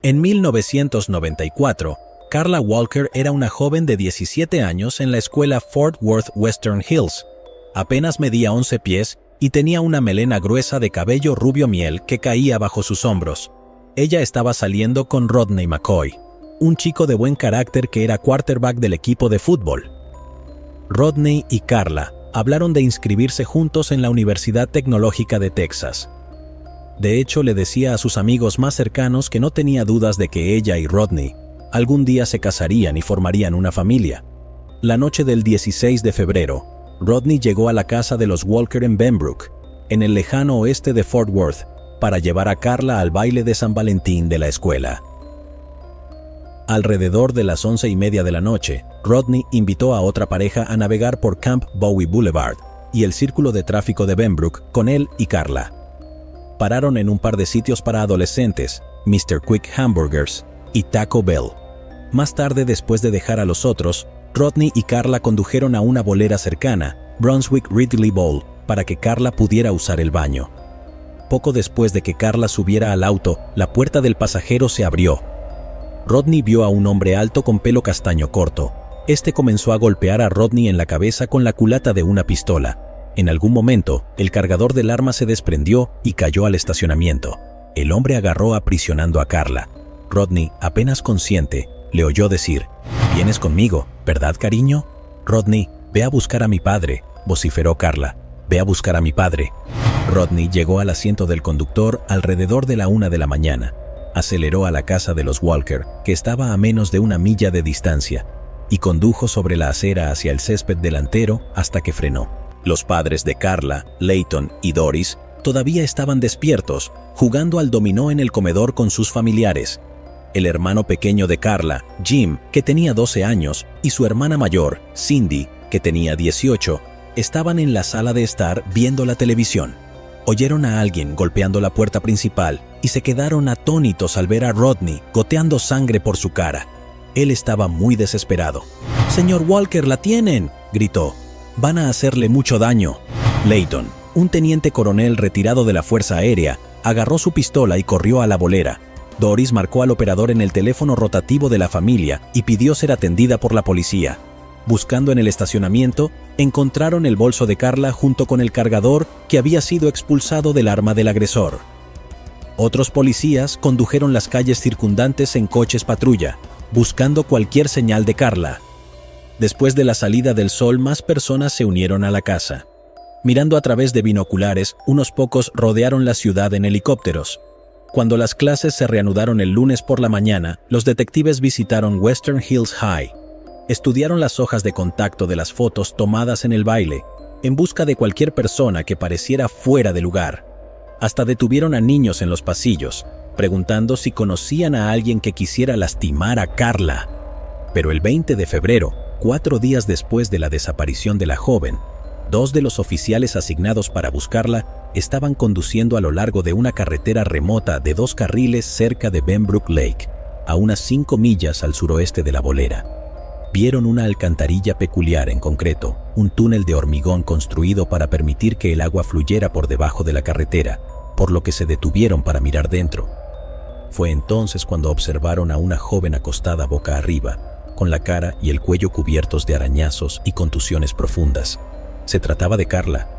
En 1994, Karla Walker era una joven de 17 años en la escuela Fort Worth Western Hills. Apenas medía 11 pies y tenía una melena gruesa de cabello rubio miel que caía bajo sus hombros. Ella estaba saliendo con Rodney McCoy, un chico de buen carácter que era quarterback del equipo de fútbol. Rodney y Karla hablaron de inscribirse juntos en la Universidad Tecnológica de Texas. De hecho, le decía a sus amigos más cercanos que no tenía dudas de que ella y Rodney algún día se casarían y formarían una familia. La noche del 16 de febrero, Rodney llegó a la casa de los Walker en Benbrook, en el lejano oeste de Fort Worth, para llevar a Karla al baile de San Valentín de la escuela. Alrededor de las 11:30 de la noche, Rodney invitó a otra pareja a navegar por Camp Bowie Boulevard y el círculo de tráfico de Benbrook con él y Karla. Pararon en un par de sitios para adolescentes, Mr. Quick Hamburgers y Taco Bell. Más tarde, después de dejar a los otros, Rodney y Karla condujeron a una bolera cercana, Brunswick Ridley Bowl, para que Karla pudiera usar el baño. Poco después de que Karla subiera al auto, la puerta del pasajero se abrió. Rodney vio a un hombre alto con pelo castaño corto. Este comenzó a golpear a Rodney en la cabeza con la culata de una pistola. En algún momento, el cargador del arma se desprendió y cayó al estacionamiento. El hombre agarró aprisionando a Karla. Rodney, apenas consciente, le oyó decir: «¿Vienes conmigo, verdad, cariño?» «Rodney, ve a buscar a mi padre», vociferó Karla. «Ve a buscar a mi padre». Rodney llegó al asiento del conductor alrededor de la 1 de la mañana. Aceleró a la casa de los Walker, que estaba a menos de 1 milla de distancia, y condujo sobre la acera hacia el césped delantero hasta que frenó. Los padres de Karla, Leighton y Doris, todavía estaban despiertos, jugando al dominó en el comedor con sus familiares. El hermano pequeño de Karla, Jim, que tenía 12 años, y su hermana mayor, Cindy, que tenía 18, estaban en la sala de estar viendo la televisión. Oyeron a alguien golpeando la puerta principal y se quedaron atónitos al ver a Rodney goteando sangre por su cara. Él estaba muy desesperado. «Señor Walker, la tienen», gritó. «Van a hacerle mucho daño». Leighton, un teniente coronel retirado de la Fuerza Aérea, agarró su pistola y corrió a la bolera. Doris marcó al operador en el teléfono rotativo de la familia y pidió ser atendida por la policía. Buscando en el estacionamiento, encontraron el bolso de Karla junto con el cargador que había sido expulsado del arma del agresor. Otros policías condujeron las calles circundantes en coches patrulla, buscando cualquier señal de Karla. Después de la salida del sol, más personas se unieron a la casa. Mirando a través de binoculares, unos pocos rodearon la ciudad en helicópteros. Cuando las clases se reanudaron el lunes por la mañana, los detectives visitaron Western Hills High. Estudiaron las hojas de contacto de las fotos tomadas en el baile, en busca de cualquier persona que pareciera fuera de lugar. Hasta detuvieron a niños en los pasillos, preguntando si conocían a alguien que quisiera lastimar a Karla. Pero el 20 de febrero, 4 días después de la desaparición de la joven, 2 de los oficiales asignados para buscarla estaban conduciendo a lo largo de una carretera remota de 2 carriles cerca de Benbrook Lake, a unas 5 millas al suroeste de la bolera. Vieron una alcantarilla peculiar en concreto, un túnel de hormigón construido para permitir que el agua fluyera por debajo de la carretera, por lo que se detuvieron para mirar dentro. Fue entonces cuando observaron a una joven acostada boca arriba, con la cara y el cuello cubiertos de arañazos y contusiones profundas. Se trataba de Karla.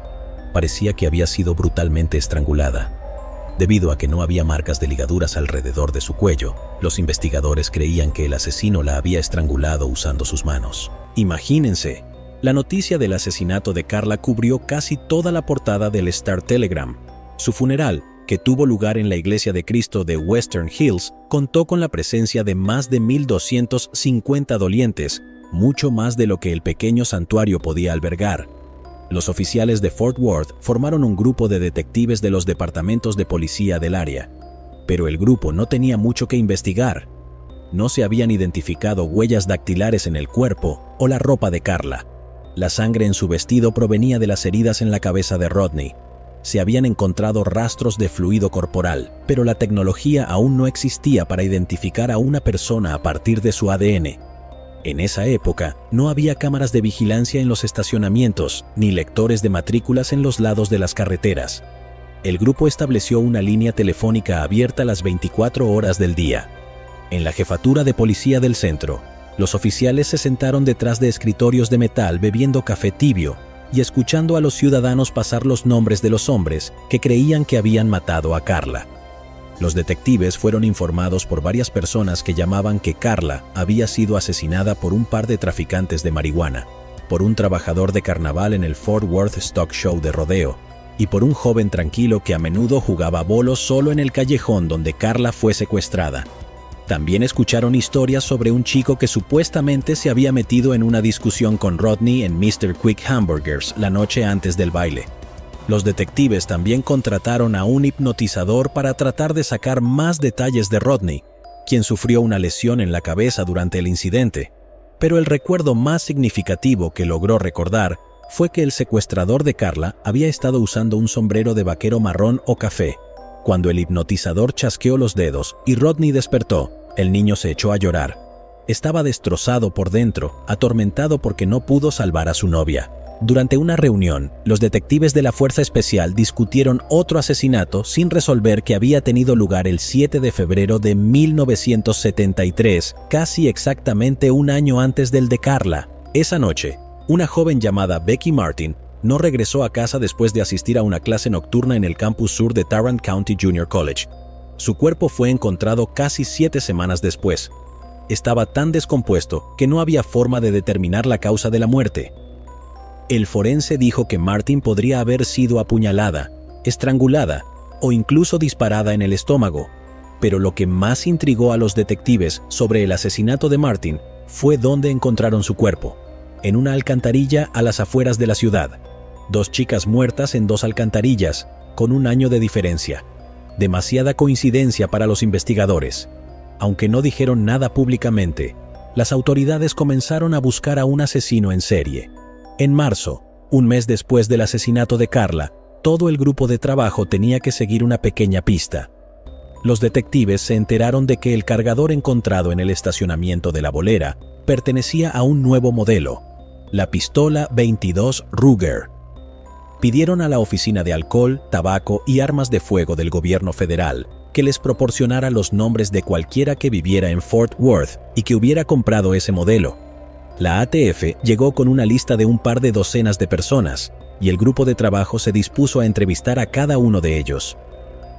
Parecía que había sido brutalmente estrangulada. Debido a que no había marcas de ligaduras alrededor de su cuello, los investigadores creían que el asesino la había estrangulado usando sus manos. Imagínense, la noticia del asesinato de Karla cubrió casi toda la portada del Star-Telegram. Su funeral, que tuvo lugar en la Iglesia de Cristo de Western Hills, contó con la presencia de más de 1,250 dolientes, mucho más de lo que el pequeño santuario podía albergar. Los oficiales de Fort Worth formaron un grupo de detectives de los departamentos de policía del área, pero el grupo no tenía mucho que investigar. No se habían identificado huellas dactilares en el cuerpo o la ropa de Karla. La sangre en su vestido provenía de las heridas en la cabeza de Rodney. Se habían encontrado rastros de fluido corporal, pero la tecnología aún no existía para identificar a una persona a partir de su ADN. En esa época, no había cámaras de vigilancia en los estacionamientos, ni lectores de matrículas en los lados de las carreteras. El grupo estableció una línea telefónica abierta las 24 horas del día. En la jefatura de policía del centro, los oficiales se sentaron detrás de escritorios de metal bebiendo café tibio y escuchando a los ciudadanos pasar los nombres de los hombres que creían que habían matado a Carla. Los detectives fueron informados por varias personas que llamaban que Carla había sido asesinada por un par de traficantes de marihuana, por un trabajador de carnaval en el Fort Worth Stock Show de rodeo y por un joven tranquilo que a menudo jugaba bolos solo en el callejón donde Carla fue secuestrada. También escucharon historias sobre un chico que supuestamente se había metido en una discusión con Rodney en Mr. Quick Hamburgers la noche antes del baile. Los detectives también contrataron a un hipnotizador para tratar de sacar más detalles de Rodney, quien sufrió una lesión en la cabeza durante el incidente. Pero el recuerdo más significativo que logró recordar fue que el secuestrador de Carla había estado usando un sombrero de vaquero marrón o café. Cuando el hipnotizador chasqueó los dedos y Rodney despertó, el niño se echó a llorar. Estaba destrozado por dentro, atormentado porque no pudo salvar a su novia. Durante una reunión, los detectives de la Fuerza Especial discutieron otro asesinato sin resolver que había tenido lugar el 7 de febrero de 1973, casi exactamente un año antes del de Carla. Esa noche, una joven llamada Becky Martin no regresó a casa después de asistir a una clase nocturna en el campus sur de Tarrant County Junior College. Su cuerpo fue encontrado casi 7 semanas después. Estaba tan descompuesto que no había forma de determinar la causa de la muerte. El forense dijo que Martin podría haber sido apuñalada, estrangulada o incluso disparada en el estómago. Pero lo que más intrigó a los detectives sobre el asesinato de Martin fue dónde encontraron su cuerpo. En una alcantarilla a las afueras de la ciudad. 2 chicas muertas en 2 alcantarillas, con un año de diferencia. Demasiada coincidencia para los investigadores. Aunque no dijeron nada públicamente, las autoridades comenzaron a buscar a un asesino en serie. En marzo, un mes después del asesinato de Carla, todo el grupo de trabajo tenía que seguir una pequeña pista. Los detectives se enteraron de que el cargador encontrado en el estacionamiento de la bolera pertenecía a un nuevo modelo, la pistola 22 Ruger. Pidieron a la Oficina de Alcohol, Tabaco y Armas de Fuego del gobierno federal que les proporcionara los nombres de cualquiera que viviera en Fort Worth y que hubiera comprado ese modelo. La ATF llegó con una lista de un par de docenas de personas y el grupo de trabajo se dispuso a entrevistar a cada uno de ellos.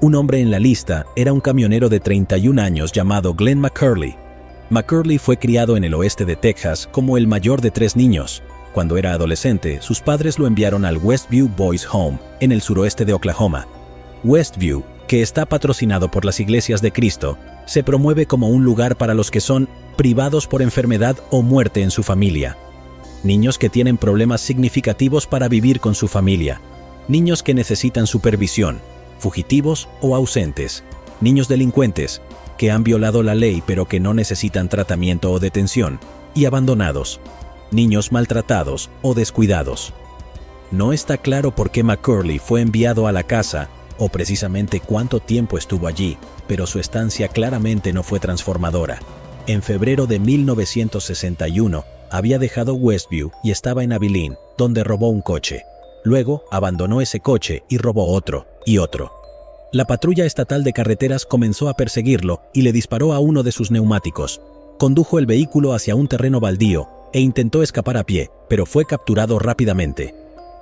Un hombre en la lista era un camionero de 31 años llamado Glenn McCurley. McCurley fue criado en el oeste de Texas como el mayor de 3 niños. Cuando era adolescente, sus padres lo enviaron al Westview Boys Home, en el suroeste de Oklahoma. Westview, que está patrocinado por las Iglesias de Cristo, se promueve como un lugar para los que son privados por enfermedad o muerte en su familia. Niños que tienen problemas significativos para vivir con su familia. Niños que necesitan supervisión, fugitivos o ausentes. Niños delincuentes, que han violado la ley pero que no necesitan tratamiento o detención, y abandonados, niños maltratados o descuidados. No está claro por qué McCurley fue enviado a la casa o precisamente cuánto tiempo estuvo allí, pero su estancia claramente no fue transformadora. En febrero de 1961 había dejado Westview y estaba en Abilene, donde robó un coche. Luego abandonó ese coche y robó otro y otro. La patrulla estatal de carreteras comenzó a perseguirlo y le disparó a uno de sus neumáticos. Condujo el vehículo hacia un terreno baldío e intentó escapar a pie, pero fue capturado rápidamente.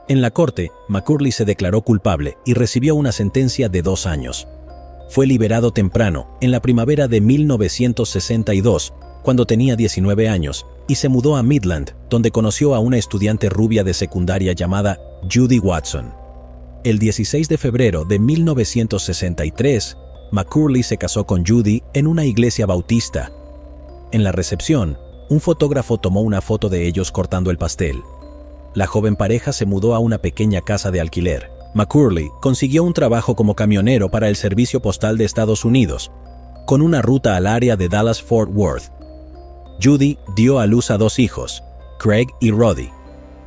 En la corte, McCurley se declaró culpable y recibió una sentencia de 2 años. Fue liberado temprano, en la primavera de 1962, cuando tenía 19 años, y se mudó a Midland, donde conoció a una estudiante rubia de secundaria llamada Judy Watson. El 16 de febrero de 1963, McCurley se casó con Judy en una iglesia bautista. En la recepción, un fotógrafo tomó una foto de ellos cortando el pastel. La joven pareja se mudó a una pequeña casa de alquiler. McCurley consiguió un trabajo como camionero para el Servicio Postal de Estados Unidos, con una ruta al área de Dallas-Fort Worth. Judy dio a luz a 2 hijos, Craig y Roddy.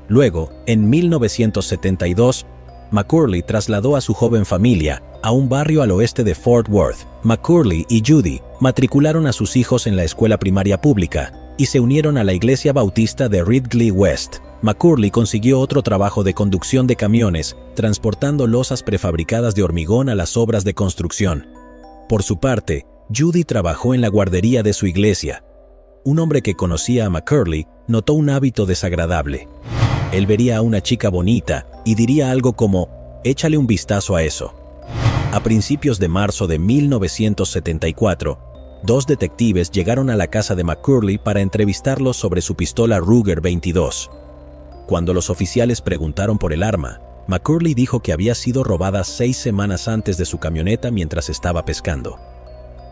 Luego, en 1972, McCurley trasladó a su joven familia a un barrio al oeste de Fort Worth. McCurley y Judy matricularon a sus hijos en la escuela primaria pública y se unieron a la iglesia bautista de Ridgely West. McCurley consiguió otro trabajo de conducción de camiones, transportando losas prefabricadas de hormigón a las obras de construcción. Por su parte, Judy trabajó en la guardería de su iglesia. Un hombre que conocía a McCurley notó un hábito desagradable. Él vería a una chica bonita y diría algo como, «Échale un vistazo a eso». A principios de marzo de 1974, 2 detectives llegaron a la casa de McCurley para entrevistarlo sobre su pistola Ruger 22. Cuando los oficiales preguntaron por el arma, McCurley dijo que había sido robada 6 semanas antes de su camioneta mientras estaba pescando.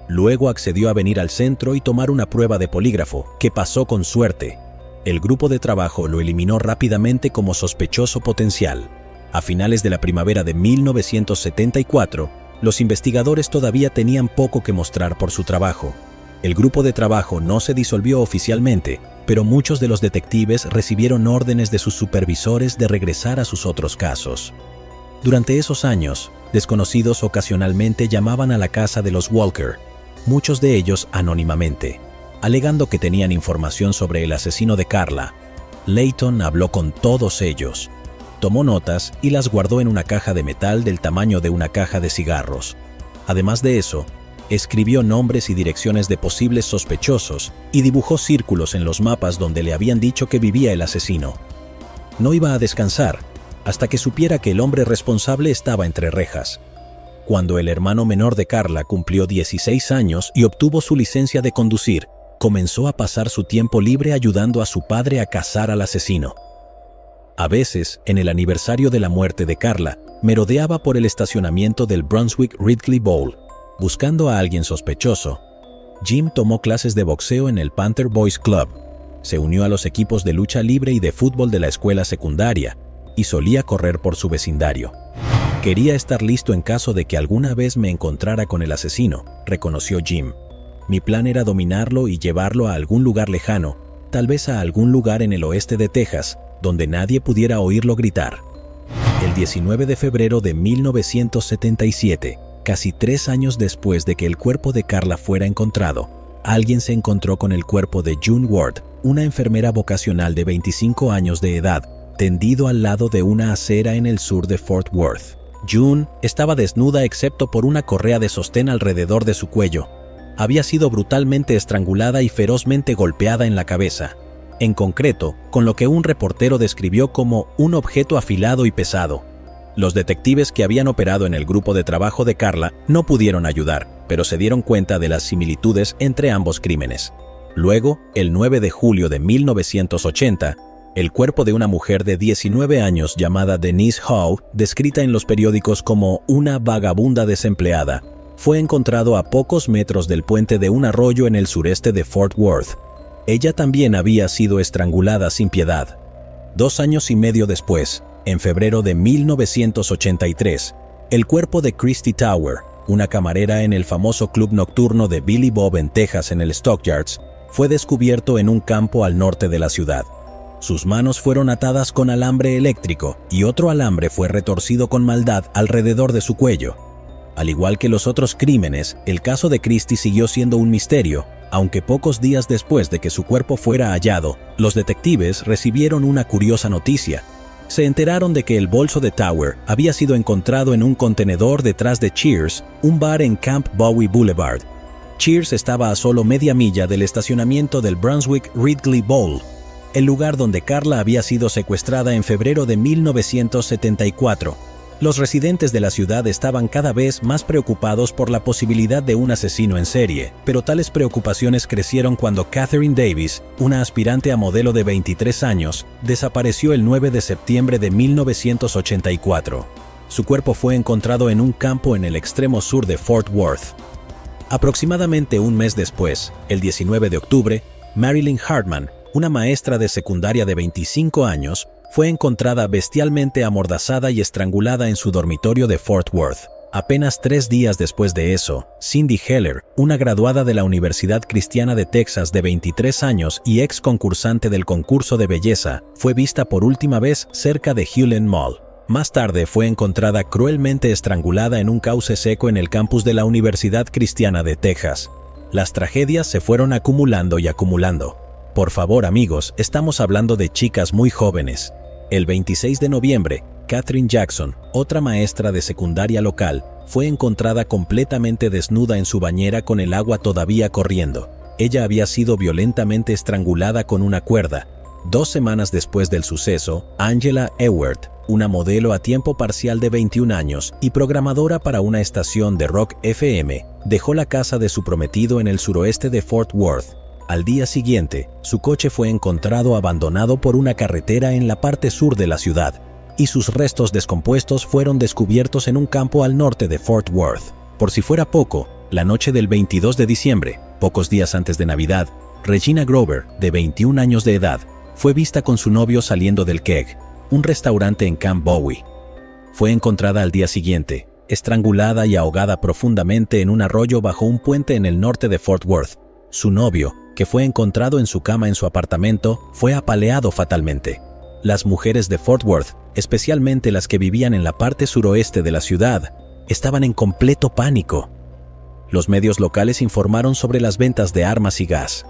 Luego accedió a venir al centro y tomar una prueba de polígrafo, que pasó con suerte. El grupo de trabajo lo eliminó rápidamente como sospechoso potencial. A finales de la primavera de 1974, los investigadores todavía tenían poco que mostrar por su trabajo. El grupo de trabajo no se disolvió oficialmente, pero muchos de los detectives recibieron órdenes de sus supervisores de regresar a sus otros casos. Durante esos años, desconocidos ocasionalmente llamaban a la casa de los Walker, muchos de ellos anónimamente, alegando que tenían información sobre el asesino de Carla. Layton habló con todos ellos, tomó notas y las guardó en una caja de metal del tamaño de una caja de cigarros. Además de eso, escribió nombres y direcciones de posibles sospechosos y dibujó círculos en los mapas donde le habían dicho que vivía el asesino. No iba a descansar hasta que supiera que el hombre responsable estaba entre rejas. Cuando el hermano menor de Carla cumplió 16 años y obtuvo su licencia de conducir, comenzó a pasar su tiempo libre ayudando a su padre a cazar al asesino. A veces, en el aniversario de la muerte de Carla, merodeaba por el estacionamiento del Brunswick Ridgely Bowl, buscando a alguien sospechoso. Jim tomó clases de boxeo en el Panther Boys Club, se unió a los equipos de lucha libre y de fútbol de la escuela secundaria, y solía correr por su vecindario. Quería estar listo en caso de que alguna vez me encontrara con el asesino, reconoció Jim. Mi plan era dominarlo y llevarlo a algún lugar lejano, tal vez a algún lugar en el oeste de Texas, donde nadie pudiera oírlo gritar. El 19 de febrero de 1977, casi 3 años después de que el cuerpo de Carla fuera encontrado, alguien se encontró con el cuerpo de June Ward, una enfermera vocacional de 25 años de edad, tendido al lado de una acera en el sur de Fort Worth. June estaba desnuda excepto por una correa de sostén alrededor de su cuello. Había sido brutalmente estrangulada y ferozmente golpeada en la cabeza. En concreto, con lo que un reportero describió como un objeto afilado y pesado. Los detectives que habían operado en el grupo de trabajo de Carla no pudieron ayudar, pero se dieron cuenta de las similitudes entre ambos crímenes. Luego, el 9 de julio de 1980, el cuerpo de una mujer de 19 años llamada Denise Howe, descrita en los periódicos como una vagabunda desempleada, fue encontrado a pocos metros del puente de un arroyo en el sureste de Fort Worth. Ella también había sido estrangulada sin piedad. 2 años y medio después, en febrero de 1983, el cuerpo de Christy Tower, una camarera en el famoso club nocturno de Billy Bob en Texas en el Stockyards, fue descubierto en un campo al norte de la ciudad. Sus manos fueron atadas con alambre eléctrico y otro alambre fue retorcido con maldad alrededor de su cuello. Al igual que los otros crímenes, el caso de Christy siguió siendo un misterio, aunque pocos días después de que su cuerpo fuera hallado, los detectives recibieron una curiosa noticia. Se enteraron de que el bolso de Tower había sido encontrado en un contenedor detrás de Cheers, un bar en Camp Bowie Boulevard. Cheers estaba a solo media milla del estacionamiento del Brunswick Ridgely Bowl, el lugar donde Carla había sido secuestrada en febrero de 1974. Los residentes de la ciudad estaban cada vez más preocupados por la posibilidad de un asesino en serie, pero tales preocupaciones crecieron cuando Catherine Davis, una aspirante a modelo de 23 años, desapareció el 9 de septiembre de 1984. Su cuerpo fue encontrado en un campo en el extremo sur de Fort Worth. Aproximadamente un mes después, el 19 de octubre, Marilyn Hartman, una maestra de secundaria de 25 años, fue encontrada bestialmente amordazada y estrangulada en su dormitorio de Fort Worth. Apenas 3 días después de eso, Cindy Heller, una graduada de la Universidad Cristiana de Texas de 23 años y ex concursante del concurso de belleza, fue vista por última vez cerca de Hulen Mall. Más tarde fue encontrada cruelmente estrangulada en un cauce seco en el campus de la Universidad Cristiana de Texas. Las tragedias se fueron acumulando y acumulando. Por favor, amigos, estamos hablando de chicas muy jóvenes. El 26 de noviembre, Catherine Jackson, otra maestra de secundaria local, fue encontrada completamente desnuda en su bañera con el agua todavía corriendo. Ella había sido violentamente estrangulada con una cuerda. 2 semanas después del suceso, Angela Ewert, una modelo a tiempo parcial de 21 años y programadora para una estación de Rock FM, dejó la casa de su prometido en el suroeste de Fort Worth. Al día siguiente, su coche fue encontrado abandonado por una carretera en la parte sur de la ciudad, y sus restos descompuestos fueron descubiertos en un campo al norte de Fort Worth. Por si fuera poco, la noche del 22 de diciembre, pocos días antes de Navidad, Regina Grover, de 21 años de edad, fue vista con su novio saliendo del Keg, un restaurante en Camp Bowie. Fue encontrada al día siguiente, estrangulada y ahogada profundamente en un arroyo bajo un puente en el norte de Fort Worth. Su novio, que fue encontrado en su cama en su apartamento, fue apaleado fatalmente. Las mujeres de Fort Worth, especialmente las que vivían en la parte suroeste de la ciudad, estaban en completo pánico. Los medios locales informaron sobre las ventas de armas y gas.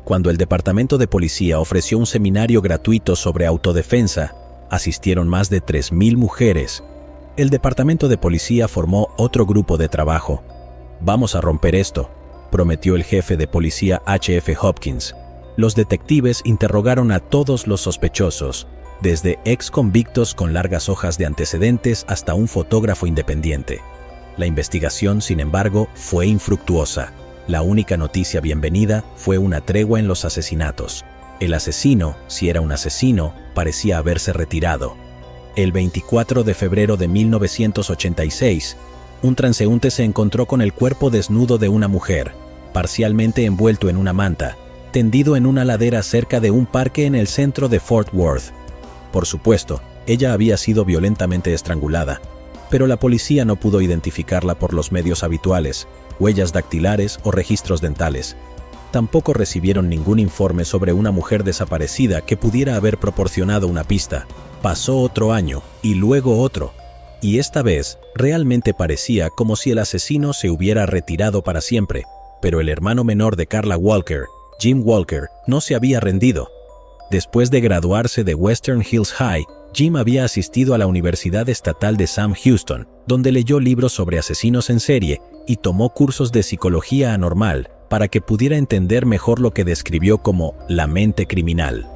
Cuando el Departamento de Policía ofreció un seminario gratuito sobre autodefensa, asistieron más de 3,000 mujeres. El Departamento de Policía formó otro grupo de trabajo. «Vamos a romper esto», prometió el jefe de policía H.F. Hopkins. Los detectives interrogaron a todos los sospechosos, desde ex convictos con largas hojas de antecedentes hasta un fotógrafo independiente. La investigación, sin embargo, fue infructuosa. La única noticia bienvenida fue una tregua en los asesinatos. El asesino, si era un asesino, parecía haberse retirado. El 24 de febrero de 1986, un transeúnte se encontró con el cuerpo desnudo de una mujer, parcialmente envuelto en una manta, tendido en una ladera cerca de un parque en el centro de Fort Worth. Por supuesto, ella había sido violentamente estrangulada, pero la policía no pudo identificarla por los medios habituales, huellas dactilares o registros dentales. Tampoco recibieron ningún informe sobre una mujer desaparecida que pudiera haber proporcionado una pista. Pasó otro año, y luego otro, y esta vez realmente parecía como si el asesino se hubiera retirado para siempre, pero el hermano menor de Carla Walker, Jim Walker, no se había rendido. Después de graduarse de Western Hills High, Jim había asistido a la Universidad Estatal de Sam Houston, donde leyó libros sobre asesinos en serie y tomó cursos de psicología anormal para que pudiera entender mejor lo que describió como la mente criminal.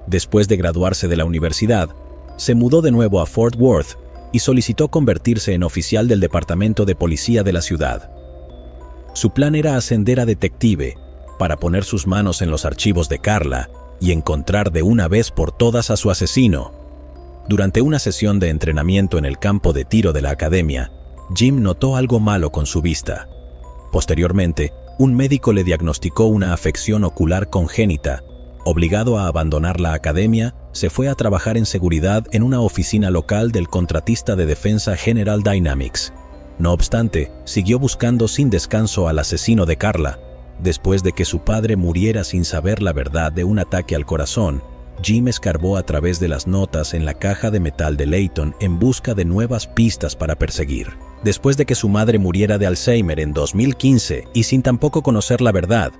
Después de graduarse de la universidad, se mudó de nuevo a Fort Worth y solicitó convertirse en oficial del Departamento de Policía de la ciudad. Su plan era ascender a detective para poner sus manos en los archivos de Carla y encontrar de una vez por todas a su asesino. Durante una sesión de entrenamiento en el campo de tiro de la academia, Jim notó algo malo con su vista. Posteriormente, un médico le diagnosticó una afección ocular congénita. Obligado a abandonar la academia, se fue a trabajar en seguridad en una oficina local del contratista de defensa General Dynamics. No obstante, siguió buscando sin descanso al asesino de Carla. Después de que su padre muriera sin saber la verdad de un ataque al corazón, Jim escarbó a través de las notas en la caja de metal de Layton en busca de nuevas pistas para perseguir. Después de que su madre muriera de Alzheimer en 2015 y sin tampoco conocer la verdad,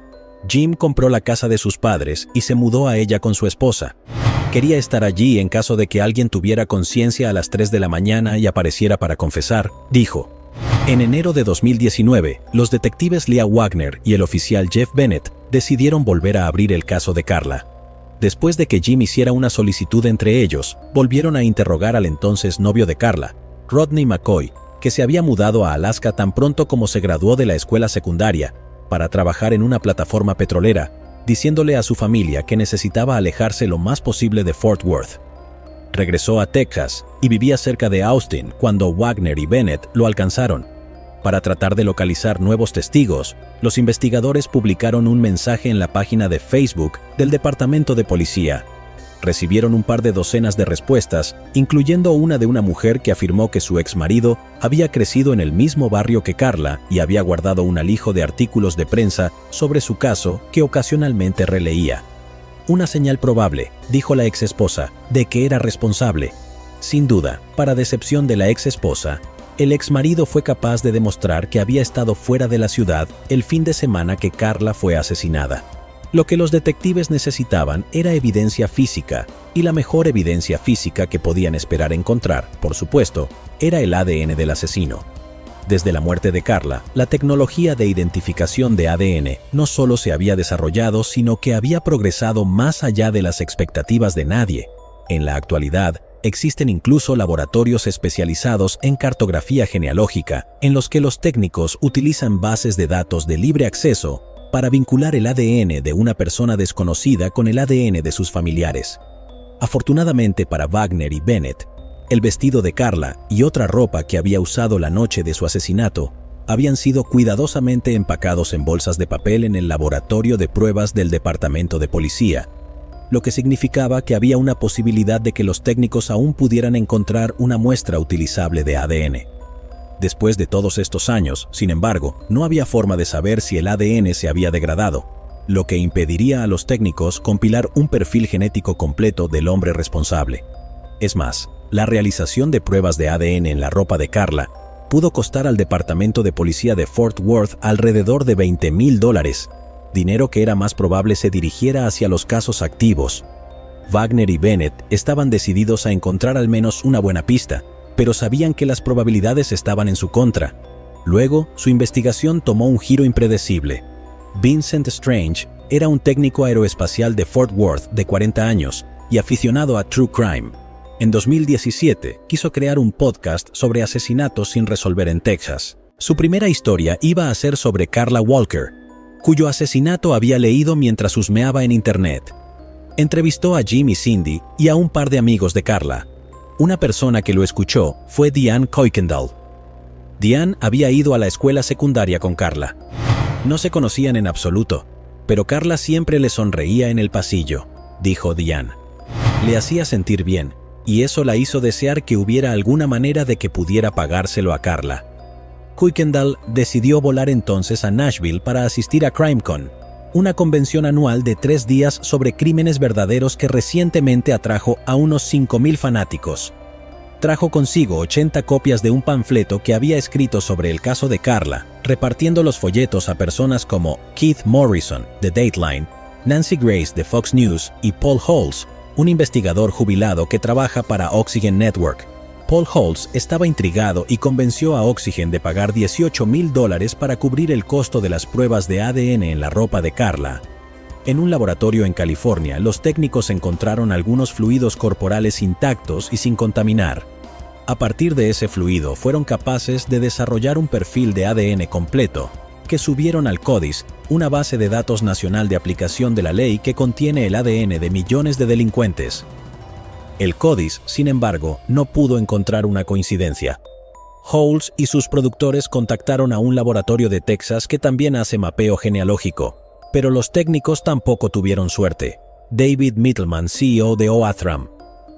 Jim compró la casa de sus padres y se mudó a ella con su esposa. Quería estar allí en caso de que alguien tuviera conciencia a las 3 de la mañana y apareciera para confesar, dijo. En enero de 2019, los detectives Leah Wagner y el oficial Jeff Bennett decidieron volver a abrir el caso de Carla. Después de que Jim hiciera una solicitud entre ellos, volvieron a interrogar al entonces novio de Carla, Rodney McCoy, que se había mudado a Alaska tan pronto como se graduó de la escuela secundaria, para trabajar en una plataforma petrolera, diciéndole a su familia que necesitaba alejarse lo más posible de Fort Worth. Regresó a Texas y vivía cerca de Austin cuando Wagner y Bennett lo alcanzaron. Para tratar de localizar nuevos testigos, los investigadores publicaron un mensaje en la página de Facebook del Departamento de Policía. Recibieron un par de docenas de respuestas, incluyendo una de una mujer que afirmó que su exmarido había crecido en el mismo barrio que Carla y había guardado un alijo de artículos de prensa sobre su caso que ocasionalmente releía. Una señal probable, dijo la exesposa, de que era responsable. Sin duda, para decepción de la exesposa, el exmarido fue capaz de demostrar que había estado fuera de la ciudad el fin de semana que Carla fue asesinada. Lo que los detectives necesitaban era evidencia física, y la mejor evidencia física que podían esperar encontrar, por supuesto, era el ADN del asesino. Desde la muerte de Carla, la tecnología de identificación de ADN no solo se había desarrollado, sino que había progresado más allá de las expectativas de nadie. En la actualidad, existen incluso laboratorios especializados en cartografía genealógica, en los que los técnicos utilizan bases de datos de libre acceso para vincular el ADN de una persona desconocida con el ADN de sus familiares. Afortunadamente para Wagner y Bennett, el vestido de Carla y otra ropa que había usado la noche de su asesinato habían sido cuidadosamente empacados en bolsas de papel en el laboratorio de pruebas del Departamento de Policía, lo que significaba que había una posibilidad de que los técnicos aún pudieran encontrar una muestra utilizable de ADN. Después de todos estos años, sin embargo, no había forma de saber si el ADN se había degradado, lo que impediría a los técnicos compilar un perfil genético completo del hombre responsable. Es más, la realización de pruebas de ADN en la ropa de Carla pudo costar al Departamento de Policía de Fort Worth alrededor de $20,000, dinero que era más probable se dirigiera hacia los casos activos. Wagner y Bennett estaban decididos a encontrar al menos una buena pista, pero sabían que las probabilidades estaban en su contra. Luego, su investigación tomó un giro impredecible. Vincent Strange era un técnico aeroespacial de Fort Worth de 40 años y aficionado a True Crime. En 2017, quiso crear un podcast sobre asesinatos sin resolver en Texas. Su primera historia iba a ser sobre Carla Walker, cuyo asesinato había leído mientras husmeaba en Internet. Entrevistó a Jim y Cindy y a un par de amigos de Carla. Una persona que lo escuchó fue Diane Kuykendall. Diane había ido a la escuela secundaria con Carla. No se conocían en absoluto, pero Carla siempre le sonreía en el pasillo, dijo Diane. Le hacía sentir bien, y eso la hizo desear que hubiera alguna manera de que pudiera pagárselo a Carla. Kuykendall decidió volar entonces a Nashville para asistir a CrimeCon, una convención anual de 3 días sobre crímenes verdaderos que recientemente atrajo a unos 5,000 fanáticos. Trajo consigo 80 copias de un panfleto que había escrito sobre el caso de Carla, repartiendo los folletos a personas como Keith Morrison, de Dateline, Nancy Grace, de Fox News, y Paul Holes, un investigador jubilado que trabaja para Oxygen Network. Paul Holes estaba intrigado y convenció a Oxygen de pagar $18,000 para cubrir el costo de las pruebas de ADN en la ropa de Carla. En un laboratorio en California, los técnicos encontraron algunos fluidos corporales intactos y sin contaminar. A partir de ese fluido, fueron capaces de desarrollar un perfil de ADN completo, que subieron al CODIS, una base de datos nacional de aplicación de la ley que contiene el ADN de millones de delincuentes. El CODIS, sin embargo, no pudo encontrar una coincidencia. Holes y sus productores contactaron a un laboratorio de Texas que también hace mapeo genealógico, pero los técnicos tampoco tuvieron suerte. David Mittelman, CEO de Oathram,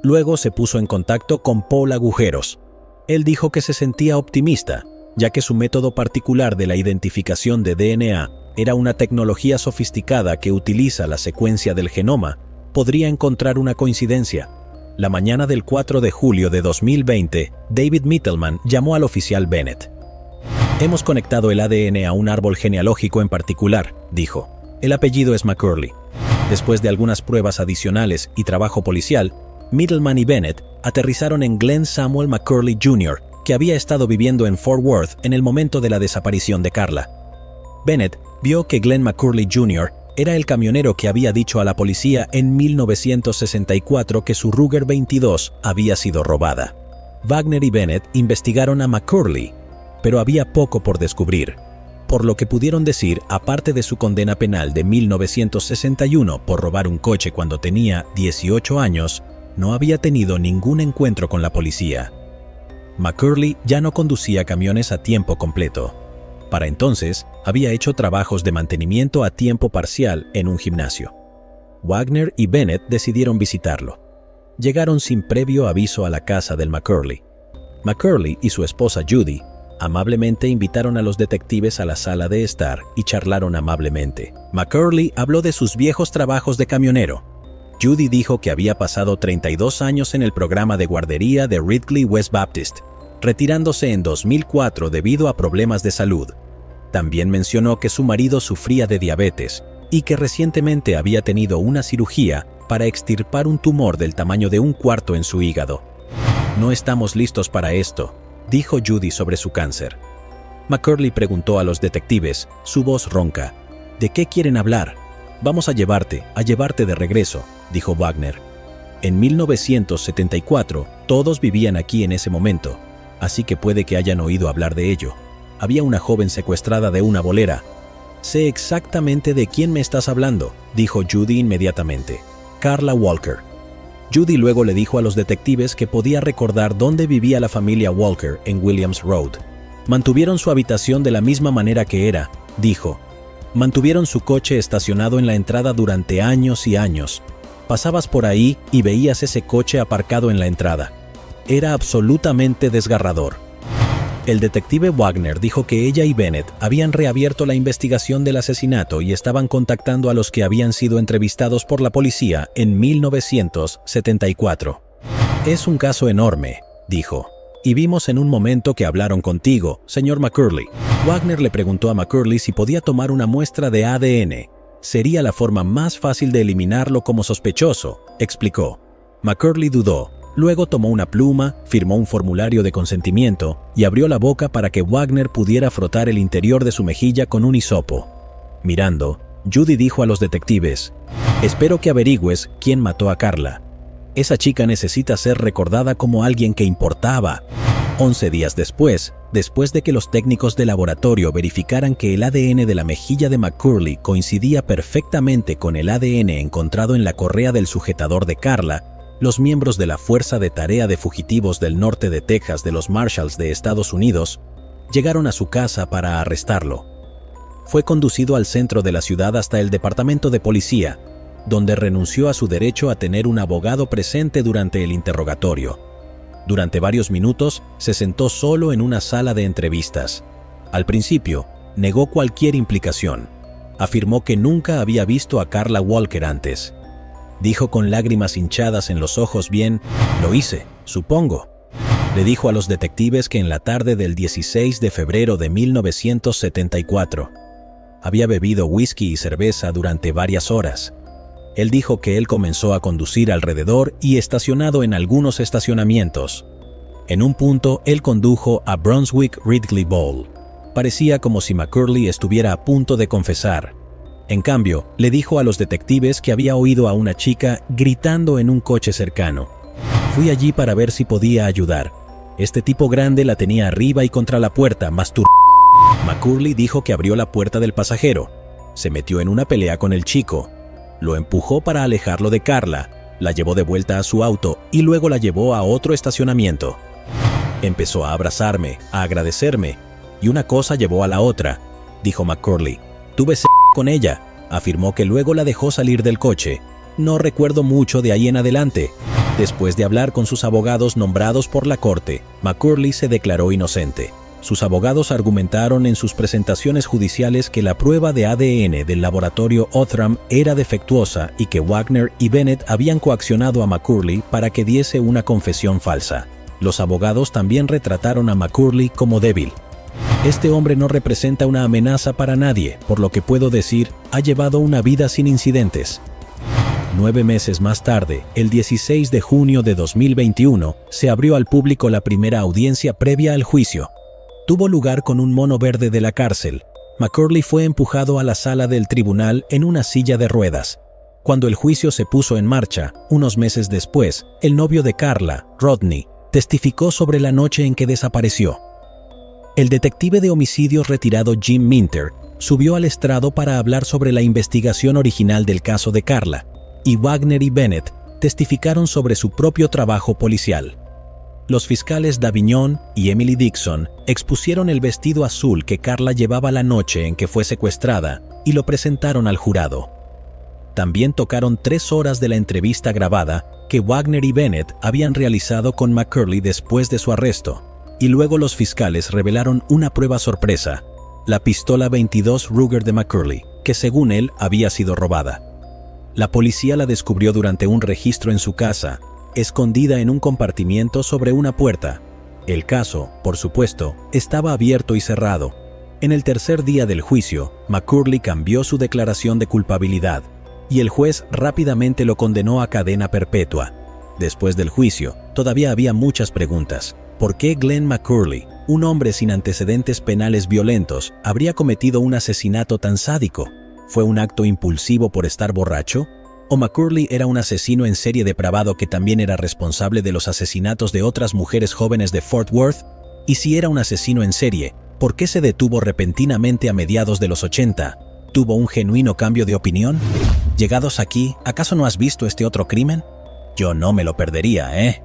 luego se puso en contacto con Paul Agujeros. Él dijo que se sentía optimista, ya que su método particular de la identificación de DNA era una tecnología sofisticada que utiliza la secuencia del genoma, podría encontrar una coincidencia. La mañana del 4 de julio de 2020, David Mittelman llamó al oficial Bennett. «Hemos conectado el ADN a un árbol genealógico en particular», dijo. «El apellido es McCurley». Después de algunas pruebas adicionales y trabajo policial, Mittelman y Bennett aterrizaron en Glenn Samuel McCurley Jr., que había estado viviendo en Fort Worth en el momento de la desaparición de Carla. Bennett vio que Glenn McCurley Jr. era el camionero que había dicho a la policía en 1964 que su Ruger 22 había sido robada. Wagner y Bennett investigaron a McCurley, pero había poco por descubrir, por lo que pudieron decir, aparte de su condena penal de 1961 por robar un coche cuando tenía 18 años, no había tenido ningún encuentro con la policía. McCurley ya no conducía camiones a tiempo completo. Para entonces, había hecho trabajos de mantenimiento a tiempo parcial en un gimnasio. Wagner y Bennett decidieron visitarlo. Llegaron sin previo aviso a la casa del McCurley. McCurley y su esposa Judy amablemente invitaron a los detectives a la sala de estar y charlaron amablemente. McCurley habló de sus viejos trabajos de camionero. Judy dijo que había pasado 32 años en el programa de guardería de Ridgely West Baptist, retirándose en 2004 debido a problemas de salud. También mencionó que su marido sufría de diabetes y que recientemente había tenido una cirugía para extirpar un tumor del tamaño de 1/4 en su hígado. «No estamos listos para esto», dijo Judy sobre su cáncer. McCurley preguntó a los detectives, su voz ronca. ¿De qué quieren hablar? Vamos a llevarte de regreso, dijo Wagner. En 1974, todos vivían aquí en ese momento, así que puede que hayan oído hablar de ello. Había una joven secuestrada de una bolera. Sé exactamente de quién me estás hablando, dijo Judy inmediatamente. Karla Walker. Judy luego le dijo a los detectives que podía recordar dónde vivía la familia Walker en Williams Road. Mantuvieron su habitación de la misma manera que era, dijo. Mantuvieron su coche estacionado en la entrada durante años y años. Pasabas por ahí y veías ese coche aparcado en la entrada. Era absolutamente desgarrador. El detective Wagner dijo que ella y Bennett habían reabierto la investigación del asesinato y estaban contactando a los que habían sido entrevistados por la policía en 1974. Es un caso enorme, dijo. Y vimos en un momento que hablaron contigo, señor McCurley. Wagner le preguntó a McCurley si podía tomar una muestra de ADN. Sería la forma más fácil de eliminarlo como sospechoso, explicó. McCurley dudó. Luego tomó una pluma, firmó un formulario de consentimiento y abrió la boca para que Wagner pudiera frotar el interior de su mejilla con un hisopo. Mirando, Judy dijo a los detectives, «Espero que averigües quién mató a Karla. Esa chica necesita ser recordada como alguien que importaba». 11 días después de que los técnicos de laboratorio verificaran que el ADN de la mejilla de McCurley coincidía perfectamente con el ADN encontrado en la correa del sujetador de Karla, los miembros de la Fuerza de Tarea de Fugitivos del Norte de Texas de los Marshalls de Estados Unidos llegaron a su casa para arrestarlo. Fue conducido al centro de la ciudad hasta el departamento de policía, donde renunció a su derecho a tener un abogado presente durante el interrogatorio. Durante varios minutos se sentó solo en una sala de entrevistas. Al principio, negó cualquier implicación. Afirmó que nunca había visto a Karla Walker antes. Dijo con lágrimas hinchadas en los ojos, «Bien, lo hice, supongo». Le dijo a los detectives que en la tarde del 16 de febrero de 1974 había bebido whisky y cerveza durante varias horas. Él dijo que él comenzó a conducir alrededor y estacionado en algunos estacionamientos. En un punto, él condujo a Brunswick Ridley Bowl. Parecía como si McCurley estuviera a punto de confesar. En cambio, le dijo a los detectives que había oído a una chica gritando en un coche cercano. «Fui allí para ver si podía ayudar. Este tipo grande la tenía arriba y contra la puerta, McCurley dijo que abrió la puerta del pasajero. Se metió en una pelea con el chico. Lo empujó para alejarlo de Karla, la llevó de vuelta a su auto y luego la llevó a otro estacionamiento. Empezó a abrazarme, a agradecerme, y una cosa llevó a la otra», dijo McCurley. «Tuve sexo con ella», afirmó que luego la dejó salir del coche. «No recuerdo mucho de ahí en adelante». Después de hablar con sus abogados nombrados por la corte, McCurley se declaró inocente. Sus abogados argumentaron en sus presentaciones judiciales que la prueba de ADN del laboratorio Othram era defectuosa y que Wagner y Bennett habían coaccionado a McCurley para que diese una confesión falsa. Los abogados también retrataron a McCurley como débil. «Este hombre no representa una amenaza para nadie, por lo que puedo decir, ha llevado una vida sin incidentes». 9 meses más tarde, el 16 de junio de 2021, se abrió al público la primera audiencia previa al juicio. Tuvo lugar con un mono verde de la cárcel. McCurley fue empujado a la sala del tribunal en una silla de ruedas. Cuando el juicio se puso en marcha, unos meses después, el novio de Karla, Rodney, testificó sobre la noche en que desapareció. El detective de homicidios retirado Jim Minter subió al estrado para hablar sobre la investigación original del caso de Karla, y Wagner y Bennett testificaron sobre su propio trabajo policial. Los fiscales Davignon y Emily Dixon expusieron el vestido azul que Karla llevaba la noche en que fue secuestrada y lo presentaron al jurado. También tocaron 3 horas de la entrevista grabada que Wagner y Bennett habían realizado con McCurley después de su arresto, y luego los fiscales revelaron una prueba sorpresa, la pistola 22 Ruger de McCurley, que según él había sido robada. La policía la descubrió durante un registro en su casa, escondida en un compartimiento sobre una puerta. El caso, por supuesto, estaba abierto y cerrado. En el tercer día del juicio, McCurley cambió su declaración de culpabilidad, y el juez rápidamente lo condenó a cadena perpetua. Después del juicio, todavía había muchas preguntas. ¿Por qué Glenn McCurley, un hombre sin antecedentes penales violentos, habría cometido un asesinato tan sádico? ¿Fue un acto impulsivo por estar borracho? ¿O McCurley era un asesino en serie depravado que también era responsable de los asesinatos de otras mujeres jóvenes de Fort Worth? Y si era un asesino en serie, ¿por qué se detuvo repentinamente a mediados de los 80? ¿Tuvo un genuino cambio de opinión? Llegados aquí, ¿acaso no has visto este otro crimen? Yo no me lo perdería, ¿eh?